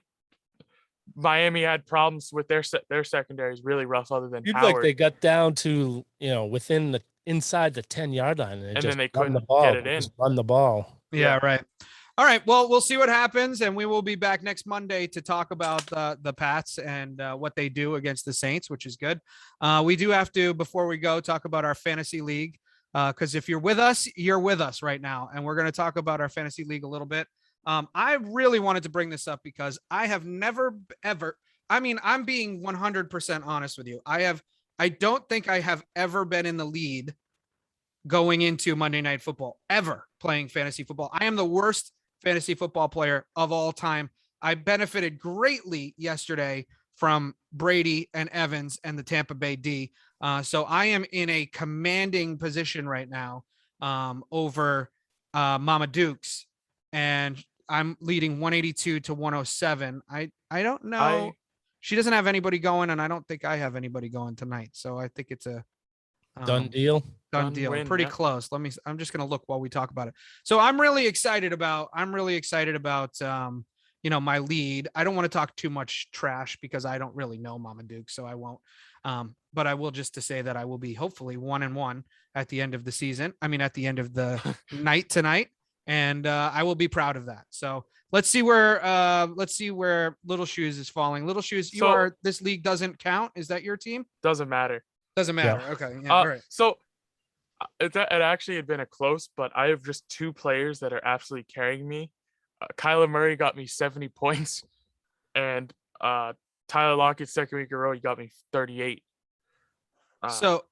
Miami had problems with their secondary is really rough. Other than Howard. Like they got down to within inside the 10-yard line, and then they couldn't get it in. Just run the ball. Yeah, right. All right. Well, we'll see what happens, and we will be back next Monday to talk about the Pats and what they do against the Saints, which is good. We do have to, before we go, talk about our fantasy league. Because if you're with us, you're with us right now. And we're going to talk about our fantasy league a little bit. I really wanted to bring this up because I have never, ever I mean, I'm being 100% honest with you. I don't think I have ever been in the lead going into Monday Night Football, ever playing fantasy football. I am the worst fantasy football player of all time. I benefited greatly yesterday from Brady and Evans and the Tampa Bay D. So I am in a commanding position right now over Mama Dukes, and I'm leading 182 to 107. I don't know. She doesn't have anybody going, and I don't think I have anybody going tonight. So I think it's a Done deal. Done deal. Win, Pretty yeah. close. I'm just going to look while we talk about it. So I'm really excited about my lead. I don't want to talk too much trash because I don't really know Mama Duke, so I won't. But I will just to say that I will be hopefully 1-1 at the end of the season. I mean, at the end of the night tonight. And I will be proud of that. So let's see where Little Shoes is falling. Little Shoes, this league doesn't count. Is that your team? Doesn't matter. Doesn't matter. Yeah. Okay. Yeah. All right. So it actually had been a close, but I have just 2 players that are absolutely carrying me. Kyler Murray got me 70 points, and Tyler Lockett's second week in a row, he got me 38. So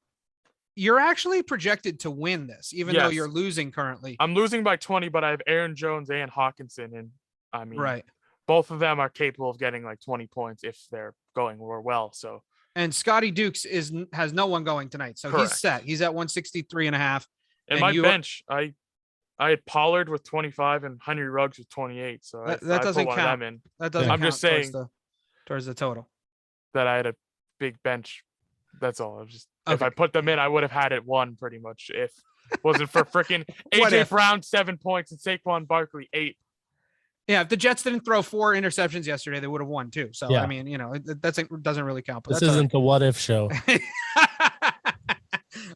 you're actually projected to win this, even though Yes. you're losing currently. I'm losing by 20, but I have Aaron Jones and Hawkinson, and I mean, Right. both of them are capable of getting like 20 points if they're going well. So, And Scotty Dukes has no one going tonight. So Correct. he's set. He's at 163.5. and my bench, I had Pollard with 25 and Henry Ruggs with 28. So That I doesn't put one count. of them in. That doesn't I'm count just saying towards the total. that I had a big bench. That's all. If Okay. I put them in, I would have had it 1 pretty much. If it wasn't for freaking What AJ if? Brown 7 points and Saquon Barkley 8. Yeah, if the Jets didn't throw 4 interceptions yesterday, they would have won too. So Yeah. I mean, it doesn't really count. But This that's all isn't the what if show.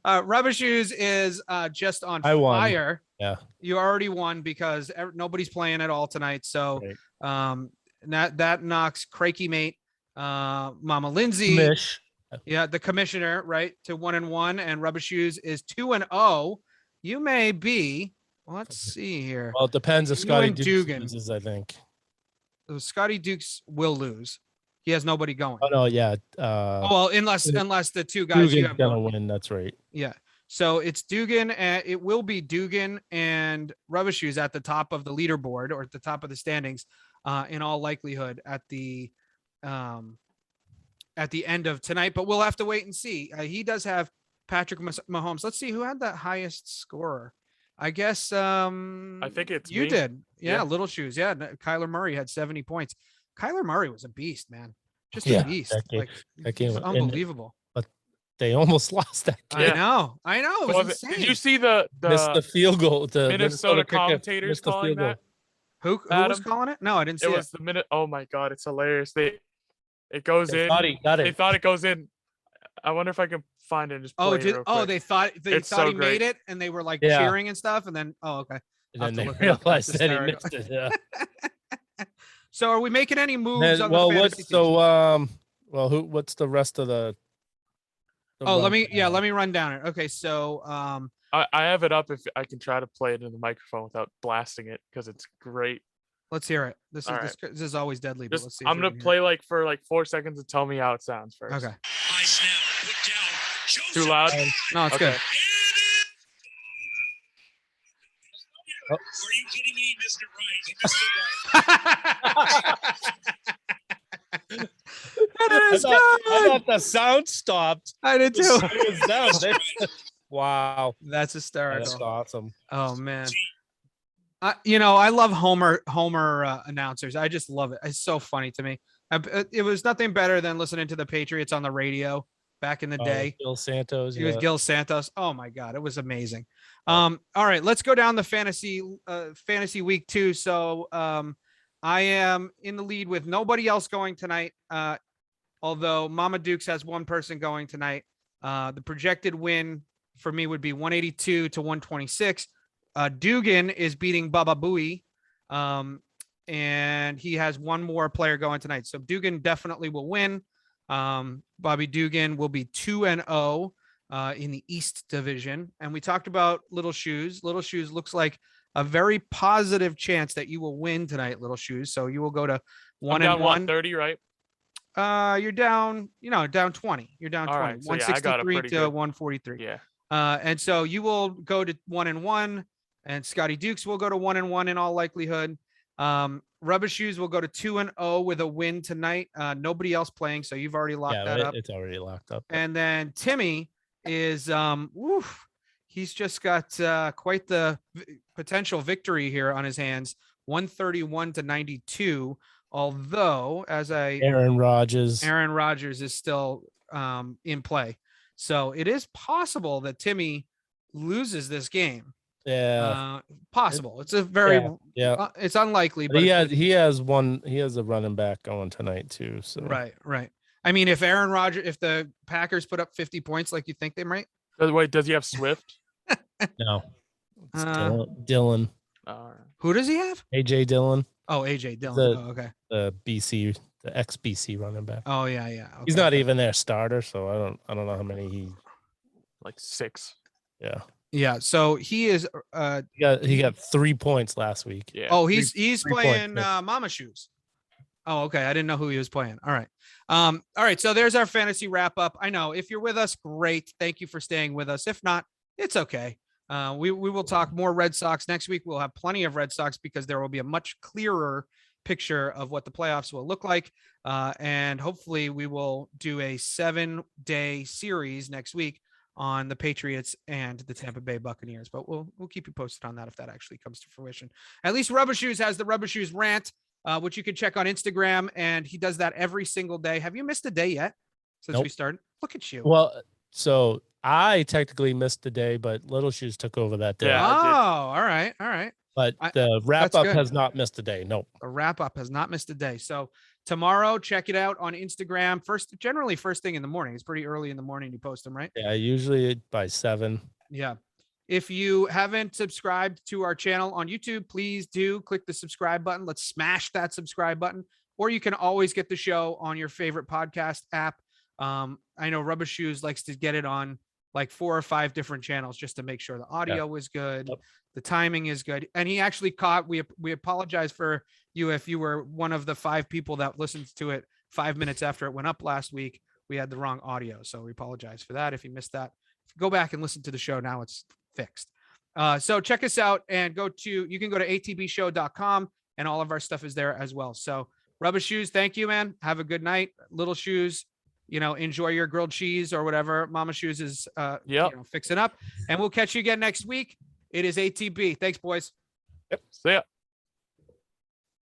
right. Rubba Shoes is just on I won. fire. Yeah. You already won because nobody's playing at all tonight. So Right. that knocks Crakey Mate, Mama Lindsay, Mish. yeah, the commissioner, right, to 1-1, and Rubber Shoes is 2-0. You may be. Let's see here. Well, it depends if You Scotty and Dukes Dugan. loses, I think. Scotty Dukes will lose. He has nobody going. Oh no, yeah. Well, unless the two guys you Dugan's have gonna going. win. That's right. Yeah. So it's Dugan, and it will be Dugan and Rubber Shoes at the top of the leaderboard or at the top of the standings, in all likelihood at the end of tonight. But we'll have to wait and see. He does have Patrick Mahomes. Let's see who had that highest scorer. I guess I think it's you me. did. Yeah, Yeah. Little Shoes. Yeah, Kyler Murray had 70 points. Kyler Murray was a beast, man. Just Yeah, a beast. that game- Like that game- it's and- unbelievable. They almost lost that game. Yeah. I know. It was insane. Did you see the Missed the field goal. The Minnesota kicker commentators missed the calling field goal. that? Who was Adam? calling it? No, I didn't see It it. was the minute. Oh my god, it's hilarious. It goes They in. thought he got They it. thought it goes in. I wonder if I can find it and just play it real quick. They thought It's thought so he made great. it, and they were like Yeah. cheering and stuff, and then okay. And I'll then have they to look it up. realized That's that he hysterical. missed it. Yeah. So are we making any moves on Well, the fantasy teams? what's the rest of the let run? me run down it. Okay, so I have it up if I can try to play it in the microphone without blasting it because it's great. let's hear it. This All is always deadly. But let's Just see if I'm we gonna can hear play for 4 seconds and tell me how it sounds it. first. Okay. High snap, put down. Too loud? No, it's Okay. Are you kidding me, Mr. Right? He missed it right. That is I good. thought the sound stopped. I did too. It was down. Wow. That's hysterical. That's awesome. Oh man. I love Homer announcers. I just love it. It's so funny to me. It was nothing better than listening to the Patriots on the radio back in the day. Bill Santos. He was Gil Santos. Oh my God, it was amazing. All right, let's go down the fantasy week 2. So I am in the lead with nobody else going tonight. Although Mama Dukes has one person going tonight. The projected win for me would be 182 to 126. Dugan is beating Baba Booey. And he has one more player going tonight. So Dugan definitely will win. Bobby Dugan will be 2-0 in the East Division. And we talked about Little Shoes. Little Shoes looks like a very positive chance that you will win tonight, Little Shoes. So you will go to 1-1. 30, right? You're down, down 20. You're down All 20. right, so yeah, I got it 163 pretty to good. 143. Yeah. And so you will go to 1-1, and Scotty Dukes will go to 1-1 in all likelihood. Rubber Shoes will go to 2-0 with a win tonight. Nobody else playing, so you've already locked that up. It's already locked up. And then Timmy is he's just got quite the potential victory here on his hands, 131 to 92. Although, Aaron Rodgers is still in play, so it is possible that Timmy loses this game. Yeah, Possible. It's a very it's unlikely, but he has a running back going tonight too. So right. I mean, if the Packers put up 50 points like you think they might. Wait, does he have Swift? No, it's Dylan. Who does he have? AJ Dillon. Oh, AJ Dillon. Okay. The ex-BC running back. Oh yeah. Okay. He's not even their starter, so I don't know how many he. Like 6. Yeah. Yeah. So he is. He got 3 points last week. Yeah. Oh, he's playing points. Mama Shoes. Oh, okay. I didn't know who he was playing. All right. All right. So there's our fantasy wrap up. I know if you're with us, great. Thank you for staying with us. If not, it's okay. We will talk more Red Sox next week. We'll have plenty of Red Sox because there will be a much clearer picture of what the playoffs will look like. And hopefully we will do a 7-day series next week on the Patriots and the Tampa Bay Buccaneers, but we'll keep you posted on that if that actually comes to fruition. At least Rubber Shoes has the Rubber Shoes rant, which you can check on Instagram, and he does that every single day. Have you missed a day yet since we started? Look at you. Well, so I technically missed the day, but Little Shoes took over that day. Yeah, all right. But the wrap up has not missed a day. Nope. The wrap up has not missed a day. So tomorrow, check it out on Instagram. Generally first thing in the morning. It's pretty early in the morning you post them, right? Yeah, usually by 7. Yeah. If you haven't subscribed to our channel on YouTube, please do click the subscribe button. Let's smash that subscribe button. Or you can always get the show on your favorite podcast app. I know Rubber Shoes likes to get it on like 4 or 5 different channels just to make sure the audio is good. Yep. The timing is good. And he actually caught, we apologize for you if you were one of the 5 people that listened to it 5 minutes after it went up last week. We had the wrong audio. So we apologize for that. If you missed that, go back and listen to the show. Now it's fixed. So check us out and you can go to atbshow.com and all of our stuff is there as well. So Rubber Shoes, thank you, man. Have a good night. Little Shoes, enjoy your grilled cheese or whatever Mama Shoes is fixing up. And we'll catch you again next week. It is ATB. Thanks, boys. Yep. See ya.